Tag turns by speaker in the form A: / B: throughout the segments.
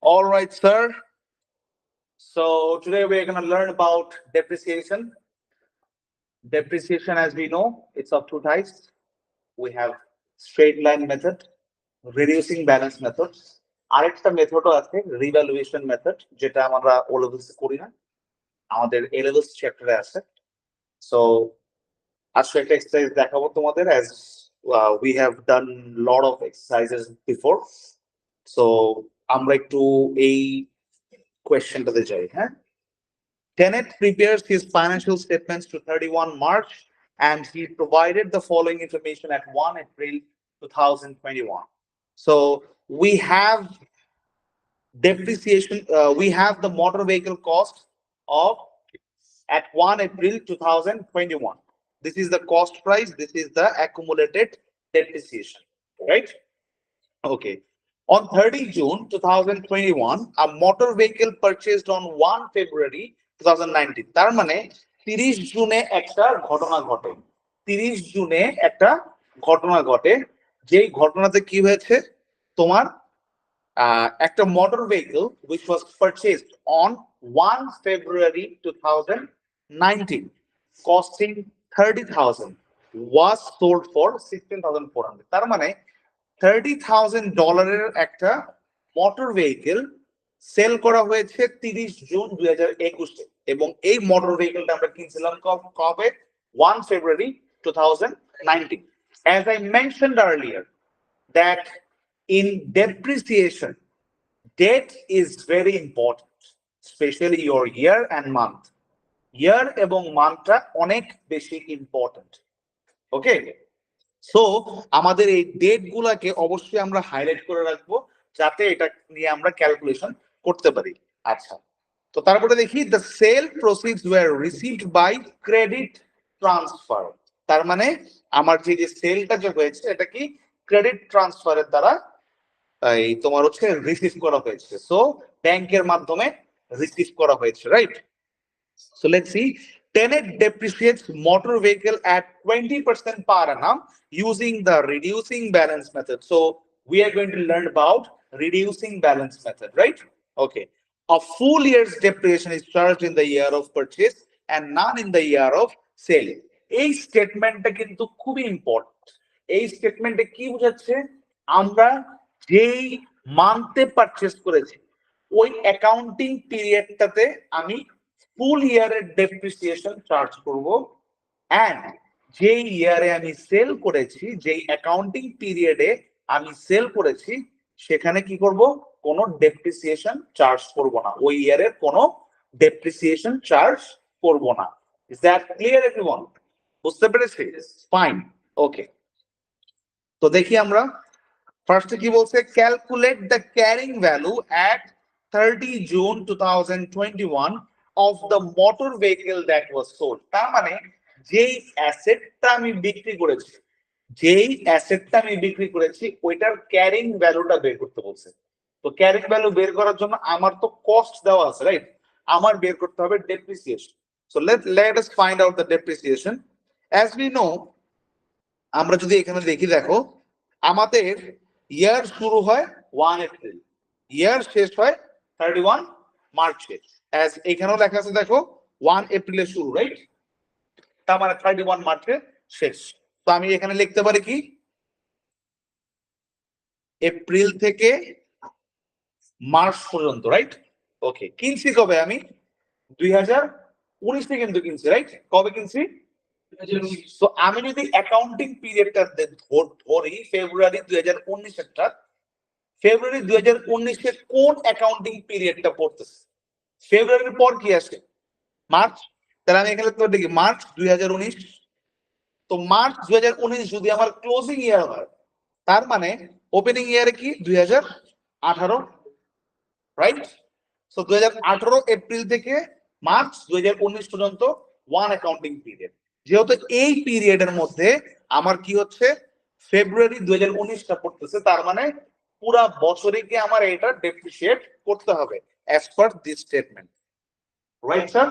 A: All right, sir. So today we're going to learn about depreciation. Depreciation, as we know, it's of two types. We have straight line method, reducing balance method. আরেকটা মেথডও আছে revaluation method, যেটা আমরা ও levels করি না, আমাদের এ levels চ্যাপ্টারে আছে। So আজকে একটা এক্সারসাইজ দেখাবো তোমাদের, as we have done lot of exercises before. So আমরা একটু এই কোয়েশ্চেনটাতে যাই। হ্যাঁ, Tenet prepares his financial statements to 31 March and he provided the following information at 1 April 2021. So we have depreciation, we have the motor vehicle cost of at 1 April 2021. This is the cost price, this is the accumulated depreciation, right? Okay. On 30 June 2021, a motor vehicle purchased on 1 February 2019. তার মানে 30 জুনে একটা ঘটনা ঘটে। 30 জুনে একটা ঘটনা ঘটে, যেই ঘটনাতে কি হয়েছে, তোমার একটা motor vehicle which was purchased on 1 February 2019 costing 30,000 was sold for 16,400. তার মানে $30,000 একটা মোটর ভেহিকল সেল করা হয়েছে 30 জুন 2021 এবং এই মোটর ভেহিকলটা আমরা কিনছিলাম কবে? 1 February 2019. As I mentioned earlier that in depreciation, date is very important, especially your year and month. Year এবং মান্থটা অনেক বেশি ইম্পর্টেন্ট। ওকে, সো আমাদের এই ডেট গুলাকে অবশ্যই আমরা হাইলাইট করে রাখবো, যাতে এটা নিয়ে আমরা ক্যালকুলেশন করতে পারি। আচ্ছা, তো তারপরে দেখি the sale proceeds were received by credit transfer. তার মানে আমার যে সেলটা যে হয়েছে এটা কি ক্রেডিট ট্রান্সফারের দ্বারা এই তোমার হচ্ছে রিসিভ করা হয়েছে। সো ব্যাংকের মাধ্যমে রিসিভ করা হয়েছে, right? So let's see. Tenet depreciates motor vehicle at 20% per annum using the reducing balance method. So we are going to learn about reducing balance method, right? Okay. A full year's depreciation is charged in the year of purchase and none in the year of sale. এই স্টেটমেন্টটা কিন্তু খুবই important. এই স্টেটমেন্টে কি বোঝাচ্ছে, আমরা যেই মান্থে purchase করেছি ওই অ্যাকাউন্টিং পিরিয়ডটাতে আমি ফুল ইয়ারের ডেপ্রিসিয়েশন চার্জ করব, এন্ড যেই ইয়ারে আমি সেল করেছি, যেই অ্যাকাউন্টিং পিরিয়ডে আমি সেল করেছি, সেখানে কি করব, কোনো ডেপ্রিসিয়েশন চার্জ করব না, ওই ইয়ারের কোনো ডেপ্রিসিয়েশন চার্জ করব না। Is that clear everyone? বুঝতে পেরেছি? ফাইন, ওকে। তো দেখি আমরা ফার্স্টে কি বলছে, calculate the carrying value at 30 June 2021 of the motor vehicle that was sold. তার মানে যেই অ্যাসেটটা আমি বিক্রি করেছি, ওইটার ক্যারিং ভ্যালুটা বের করতে বলছে। তো ক্যারিং ভ্যালু বের করার জন্য আমার তো কস্ট দেওয়া আছে, রাইট? আমার বের করতে হবে depreciation. So let us find out the depreciation. As we know, আমরা যদি এখানে দেখি, দেখো আমাদের ইয়ার শুরু হয় 1 এপ্রিল, ইয়ার শেষ হয় 31 মার্চে। as এখানেও লেখা আছে, দেখো 1 এপ্রিলে শুরু, রাইট? তার মানে 31 মার্চে শেষ। তো আমি এখানে লিখতে পারি কি, এপ্রিল থেকে মার্চ পর্যন্ত, রাইট? ওকে, কিনছি কবে? আমি 2019 কিন্তু কিনছি, রাইট? কবে কিনছি? তো আমি যদি অ্যাকাউন্টিং পিরিয়ডটা ধরি ফেব্রুয়ারি 2019 এরটা, ফেব্রুয়ারি 2019 এর কোন অ্যাকাউন্টিং পিরিয়ডটা পড়তেছে? ফেব্রুয়ারির পর কি আসে? মার্চ। তাহলে আমি এখানে তো দেখি মার্চ 2019। তো মার্চ 2019 যদি আমার ক্লোজিং ইয়ার হয়, তার মানে ওপেনিং ইয়ারে কি 2018, রাইট? সো 2018 এপ্রিল থেকে মার্চ 2019 পর্যন্ত ওয়ান অ্যাকাউন্টিং পিরিয়ড। যেহেতু এই পিরিয়ডের মধ্যে আমার কি হচ্ছে, ফেব্রুয়ারি 2019টা পড়তেছে, তার মানে পুরা বছরে কি আমার এটা ডেপ্রিসিয়েট করতে হবে as per this statement, right sir?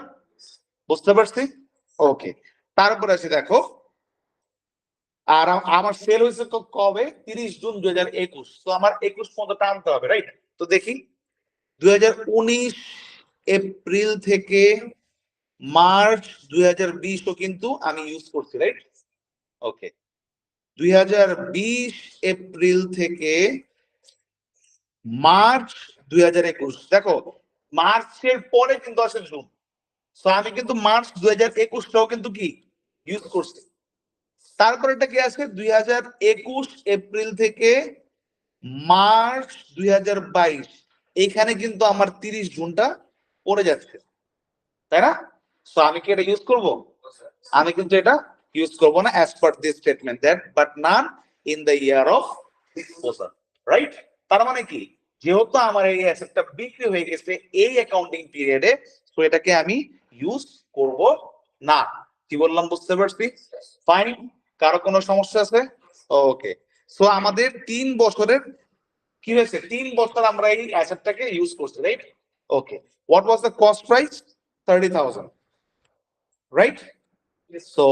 A: বুঝতে পারছি? ওকে, তারপর আসি, দেখো আর আমার সেল হয়েছে কবে? 30 জুন 2021। তো আমার 21 পর্যন্ত টানতে হবে, রাইট? তো দেখি 2019 এপ্রিল থেকে মার্চ 2020 ও কিন্তু আমি ইউজ করছি, রাইট? ওকে, 2020 এপ্রিল থেকে মার্চ 2021, দেখো মার্চের পরে কিন্তু আসে জুন, সো আমি কিন্তু মার্চ 2021টাও কিন্তু কি ইউজ করছি। তারপর এটা কি আছে 2021 এপ্রিল থেকে মার্চ 2022, এখানে কিন্তু আমার 30 জুনটা পড়ে যাচ্ছে, তাই না? সো আমি কি এটা ইউজ করব? আমি কিন্তু এটা ইউজ করব না as per this statement that but not in the year of disposal, right? তার মানে কি, যেহেতু আমার এই অ্যাসেটটা বিক্রি হয়ে গেছে এই অ্যাকাউন্টিং পিরিয়ডে, সো এটাকে আমি ইউজ করব না। কি বললাম বুঝতে পারছি? ফাইন, কারো কোনো সমস্যা আছে? ওকে, সো আমাদের 3 বছরের কি হয়েছে, 3 বছর আমরা এই অ্যাসেটটাকে ইউজ করছি, right? Okay, what was the cost price? 30,000, right? So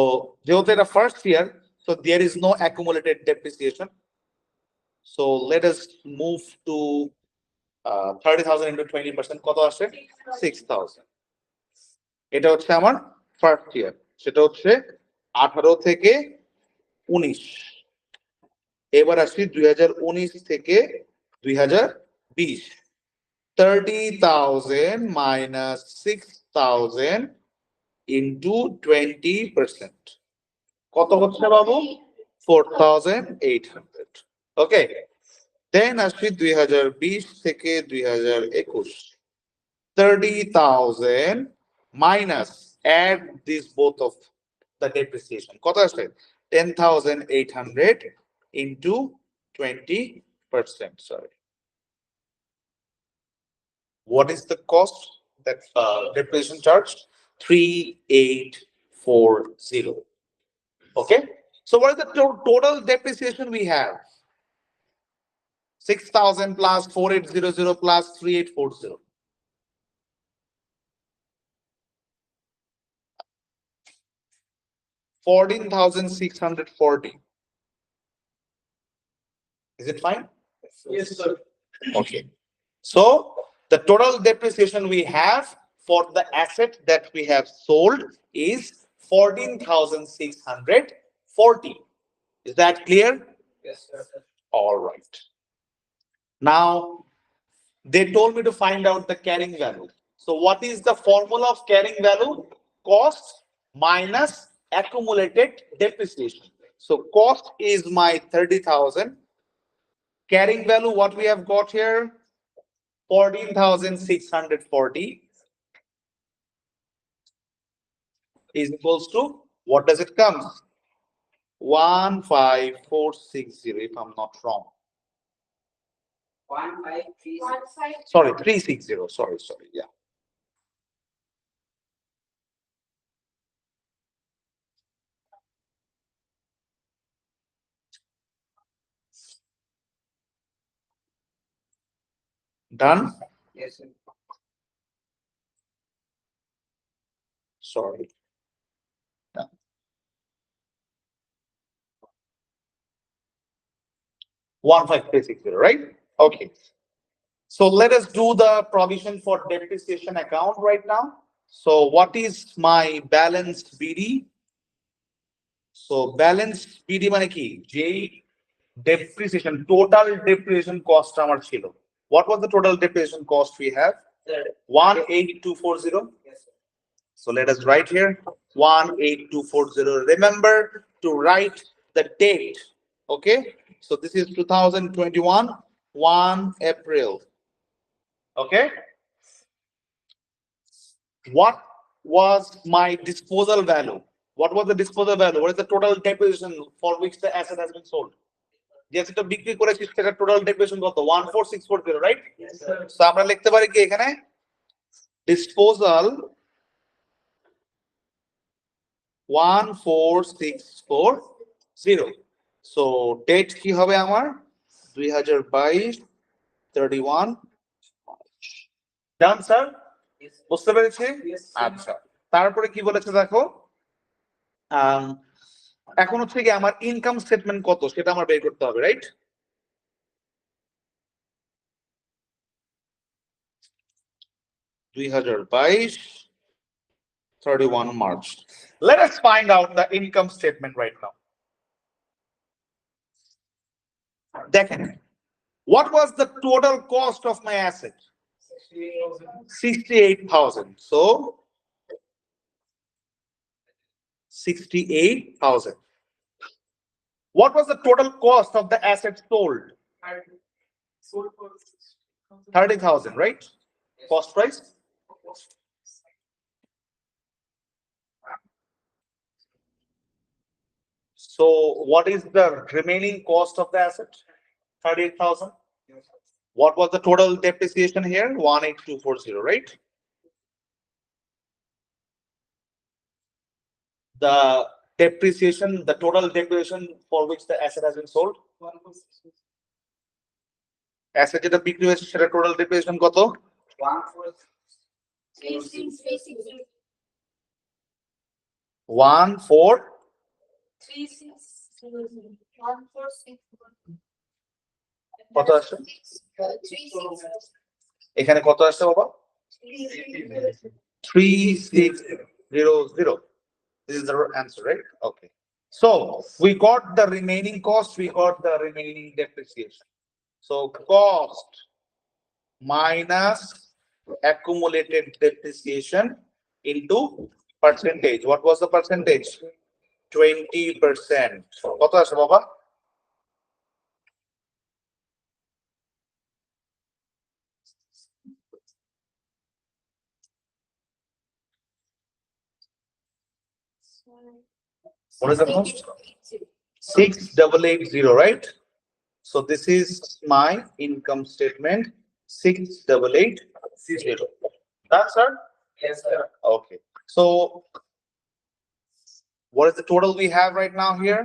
A: যেহেতু এটা first year, so there is no accumulated depreciation, so let us move to 30,000 into 20%, কত আসে? 6,000। এটা হচ্ছে আমার ফার্স্ট ইয়ার, সেটা হচ্ছে 18 থেকে 19। এবার আসি 2019 থেকে 2020, 30,000 minus 6,000 into 20%, কত হচ্ছে বাবু? 4,800। ওকে, দেন আসি 2020 থেকে 2021, 30,000 minus add this both of the depreciation, কত আসে? 10,800 into 20%, sorry. What is the cost that depreciation charge? 3,840. Okay, so what is the total depreciation we have? 6,000 plus 4,800 plus 3,840. 14,640. Is it fine?
B: Yes, sir.
A: Okay. So the total depreciation we have for the asset that we have sold is 14,640. Is that clear?
B: Yes, sir.
A: All right. Now they told me to find out the carrying value. So what is the formula of carrying value? Cost minus accumulated depreciation. So cost is my 30,000. Carrying value, what we have got here? 14,640 is equals to, what does it come? 15460, if I'm not wrong.
B: 153.
A: Sorry, 360. Sorry, yeah. Done?
B: Yes, sir.
A: Sorry. Done. 15360, right? Okay. So let us do the provision for depreciation account right now. So what is my balanced BD? So balanced BD মানে কি? J depreciation, total depreciation cost আমার ছিল। What was the total depreciation cost we have? 18240.
B: Yes, sir.
A: So let us write here 18240. Remember to write the date. Okay. So this is 2021, 1 April. Okay. What was my disposal value? What was the disposal value? What is the total depreciation for which the asset has been sold? যে assetটা বিক্রি করেছি সেটা total depreciation কত? 14640, right?
B: Yes, sir.
A: So আমরা লিখতে পারি কি এখানে ডিসপোজাল 14640। সো ডেট কি হবে আমার? 2022 31। Done sir,
B: Yes, sir.
A: বুঝতে পেরেছি?
B: Yes, sir.
A: আচ্ছা, তারপরে কি বলেছে দেখো, এখন হচ্ছে কি আমার ইনকাম স্টেটমেন্ট কত সেটা আমার বের করতে হবে, right? 2022 31 March. Let us find out the income statement right now. Deccan. What was the total cost of my asset? 68,000. So 68,000. What was the total cost of the asset sold? 30,000, right? Cost price. So what is the remaining cost of the asset? 38,000. What was the total depreciation here? 18240, right? The depreciation, the total depreciation for which the asset has been sold. Asset যেটা বিক্রি হয়েছে সেটা total depreciation কত? 1436 কত আসছে? এখানে কত আসছে বাবা? 3600. This is the answer, right? Okay. So we got the remaining cost, we got the remaining depreciation. So cost minus accumulated depreciation into percentage. What was the percentage? 20%. কত আসে বাবা? What is the cost? 6880, right? So this is my income statement. 6880. That's sir?
B: Yes, sir.
A: Okay. So what is the total we have right now here?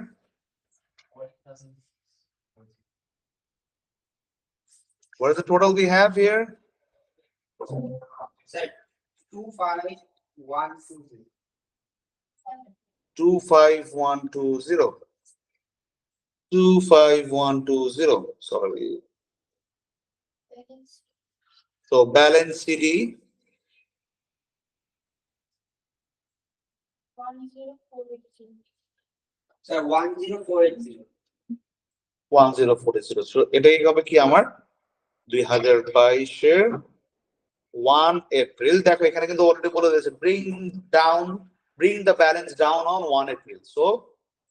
A: What is the total we have here?
B: Sir, 25120.
A: 25120. 25120. Sorry. So balance CD
C: 10480.
B: Sir, 10480.
A: 10480. So এটাই হবে কি আমার 2022 এর 1 April. দেখো এখানে কিন্তু already বলে দিয়েছে bring the balance down on 1 April. So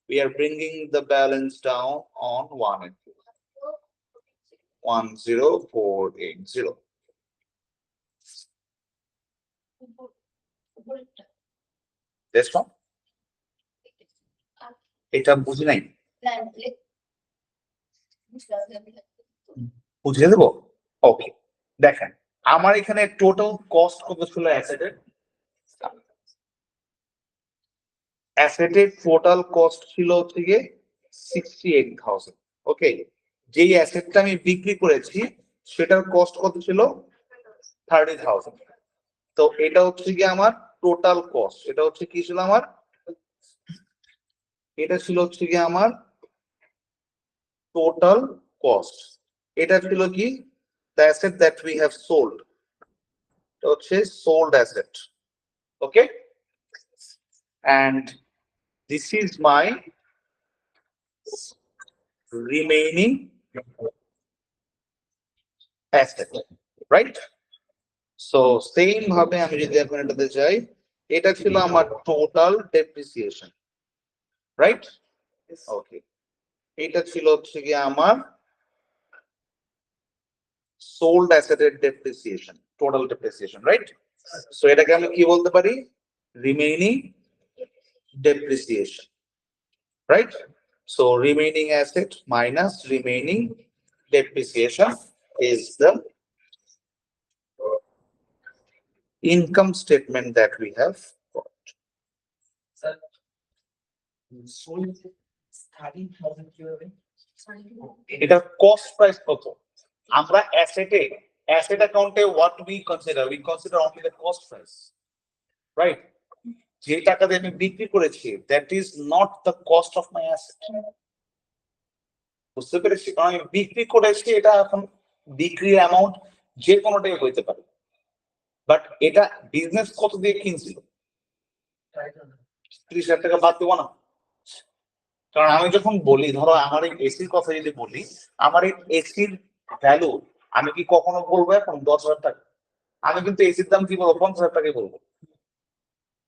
A: we are bringing the balance down on 1 April. 10480. This one? এটা বুঝি নাই। বুঝিয়ে দেবো? ওকে, দেখেন আমার এখানে টোটাল কস্ট কত ছিল অ্যাসেটের? অ্যাসেটের টোটাল কস্ট ছিল হচ্ছে গিয়ে 68,000। ওকে, যেই অ্যাসেটটা আমি বিক্রি করেছি সেটার কস্ট কত ছিল? 30,000। তো এটা হচ্ছে গিয়ে আমার টোটাল কস্ট। এটা হচ্ছে কি ছিল আমার? এটা ছিল হচ্ছে গিয়ে আমার টোটাল কস্ট। এটা ছিল কি? The asset that we have sold. এটা হচ্ছে sold asset. Okay, and this is my remaining asset, right? So same ভাবে আমি যদি এখন এটাতে যাই, এটা ছিল আমার টোটাল ডেপ্রিসিয়েশন, রাইট? ওকে, এটা ছিল হচ্ছে কি আমার সোল্ড অ্যাসেটের depreciation, total depreciation, right? So এটাকে আমি কি বলতে পারি? Remaining depreciation, right? So remaining asset minus remaining depreciation is the income statement that we have got.
B: Sir, sold 13,000 কিভাবে?
A: এটা কস্ট প্রাইস কত? আমরা অ্যাসেট অ্যাকাউন্টে what we consider only the cost price, right? যে টাকা দিয়ে আমি বিক্রি করেছি that is not the cost of my asset. বুঝতে পেরেছি? কারণ আমি বিক্রি করেছি, এটা এখন বিক্রির অ্যামাউন্ট যে কোনোটাই হইতে পারে। বাট এটা বিজনেস কত দিয়ে কিনছিল? 30,000 টাকা বাদ দেবো না? কারণ আমি যখন বলি, ধরো আমার এই এসির কথা যদি বলি, আমার এই এসির ভ্যালু আমি কি কখনো বলবো এখন 10,000 টাকা? আমি কিন্তু এসির দাম কি বলবো, 50,000 টাকাই বলবো,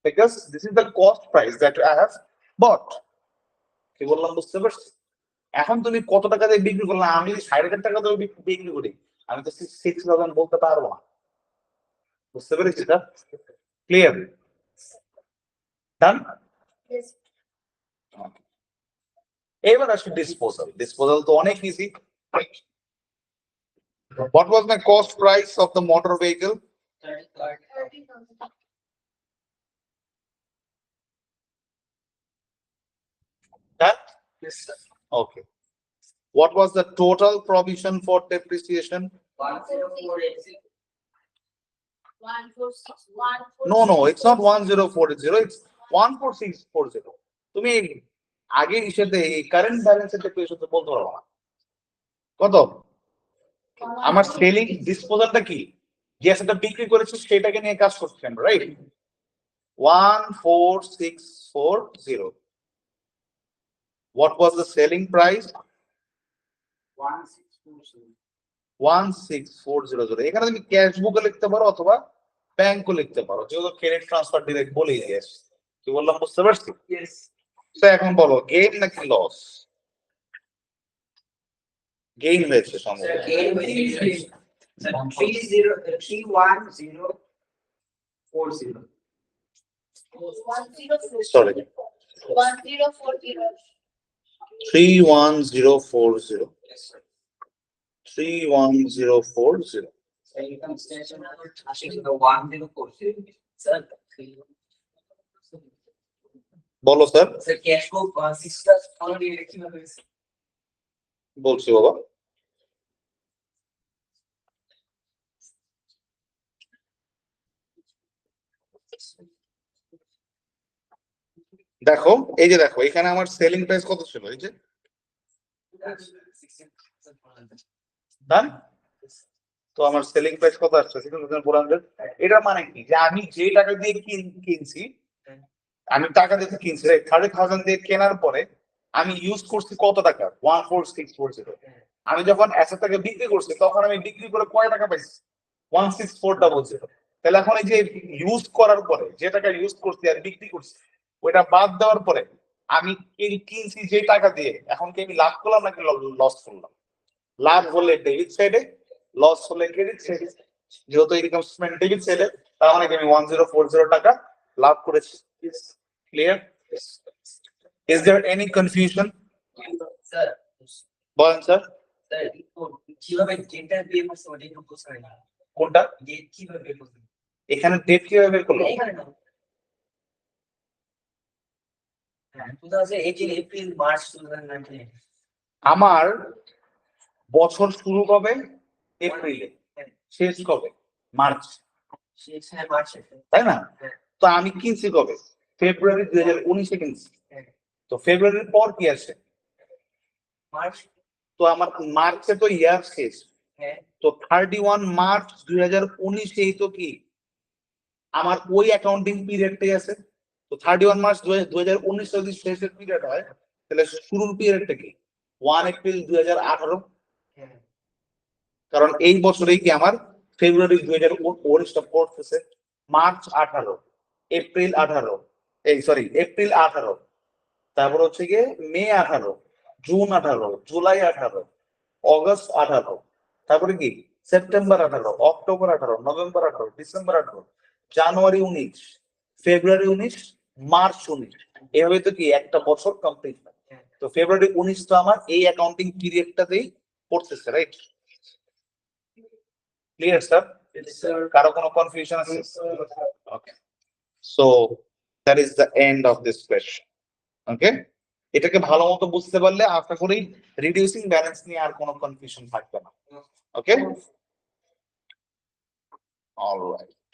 A: because this is the cost price that I have bought. কি বললাম বুঝতে পারছি? এখন তুমি কত টাকা দিয়ে বিক্রি করলাম, আমি যদি 5,500 টাকা দিয়ে বিক্রি করি, আমি তো 6,000 বলতে পারবো না। বুঝতে পেরেছি স্যার? ক্লিয়ার? ডান?
C: Yes.
A: এবার আসি ডিসপোজাল। ডিসপোজাল তো অনেক easy. What was my cost price of the motor vehicle?
C: 30,000.
A: That? Okay. What was the total provision for depreciation?
B: 10480.
C: 146.
A: No, it's not 1040, it's 14640. তুমি আগে হিসেবে কারেন্ট ব্যালেন্সের ডেপ্রিসিয়েশন তো বলতে পারবো না। কত? আমার সেলিং ডিসপোজালটা কি? যে সেটা বিক্রি করেছি সেটাকে নিয়ে কাজ করছেন, right? 14640. What was the selling price?
B: 1640.
A: 16400। এখানে তুমি ক্যাশ বুকে লিখতে পারো অথবা ব্যাংকও লিখতে পারো, যেহেতু ক্রেডিট ট্রান্সফার ডিরেক্ট বলেই দিয়েছে। কি বললাম বুঝতে পারছি?
B: Yes.
A: তো এখন বলো গেইন নাকি লস? গেইন হয়েছে
B: Sir,
A: সম্ভবত।
B: gain with 31040.
C: 104.
A: Sorry.
C: 1040.
A: 31040.
B: Yes, sir.
A: 31040.
B: So income statement আসলে 1040. Sir,
A: বলো sir.
B: sir cash flow 6 plus already কিভাবে হয়েছে?
A: বলছি বাবা। দেখো এই যে দেখো এখানে আমার সেলিং প্রাইস কত ছিল, এই যে ডান। তো আমার সেলিং প্রাইস কত আসছে? 6,400। এটা মানে কি, যে আমি যে টাকা দিয়ে কিনছি, আমি টাকা দিয়ে কিনছি 30,000 দিয়ে কেনার পরে আমি ইউজ করছি কত টাকা? 14640। আমি যখন অ্যাসেটটাকে বিক্রি করছি তখন আমি বিক্রি করে কয় টাকা পাইছি? 16400। তাহলে এখন এই যে ইউজ করার পরে যে টাকা ইউজ করছি আর বিক্রি করছি, ওইটা বাদ দেওয়ার পরে আমি কিনছি যে টাকা দিয়ে, এখন কি আমি লাভ করলাম নাকি লস করলাম? লাভ হলে ডেবিট সাইডে, লস হলে ক্রেডিট সাইডে। যেহেতু ইনকাম স্টেটমেন্ট ডেবিট সাইডে, তার মানে আমি 1040 টাকা লাভ করেছি। Clear? Is there any confusion?
B: Sir
A: বলেন স্যার।
B: স্যার কিভাবে ডেটা বের করছে ওটা একটু বুঝাই না।
A: কোনটা?
B: ডেট কিভাবে বের করছে?
A: এখানে ডেট কিভাবে বের করলো?
B: এখানে না। হ্যাঁ 2018 এপ্রিল মার্চ 2019।
A: আমার বছর শুরু কবে? এপ্রিলে। শেষ কবে? মার্চ।
B: শেষ হ্যাঁ মার্চে।
A: তাই না? তো আমি কিনছি কবে? ফেব্রুয়ারি 2019 এ কিনছি। তো ফেব্রুয়ারির পর কি আসে?
B: মার্চ।
A: তো আমার মার্চে তো ইয়ার শেষ।
B: হ্যাঁ
A: তো 31 মার্চ 2019 তো কি আমার ওই অ্যাকাউন্টিং পিরিয়ডটাই আছে। তো 31 মার্চ 2019 যদি শেষের পিরিয়ড হয়, তাহলে শুরুর পিরিয়ডটা কি? 1 এপ্রিল 2018।
B: হ্যাঁ
A: কারণ এই বছরেই কি আমার ফেব্রুয়ারি 2019 পড়তেছে, মার্চ 18, এপ্রিল 18, এই সরি এপ্রিল 18, তারপর হচ্ছে গিয়ে মে 18, জুন 18, জুলাই 18, অগস্ট 18, তারপরে কি সেপ্টেম্বর 18, অক্টোবর 18, নভেম্বর 18, ডিসেম্বর 18, জানুয়ারি 19, ফেব্রুয়ারি 19, মার্চ 19। এভাবে তো কি একটা বছর কমপ্লিট হয়। তো ফেব্রুয়ারি 19 তো আমার এই অ্যাকাউন্টিং পিরিয়ডটাতেই পড়তেছে, রাইট? Clear sir?
B: স্যার
A: কারো কোনো কনফিউশন আছে? Okay, so that is the end of this question. Okay, এটাকে ভালো মতো বুঝতে পারলে আশা করি রিডিউসিং ব্যালেন্স নিয়ে আর কোনো কনফিউশন থাকবে না। ওকে, অলরাইট।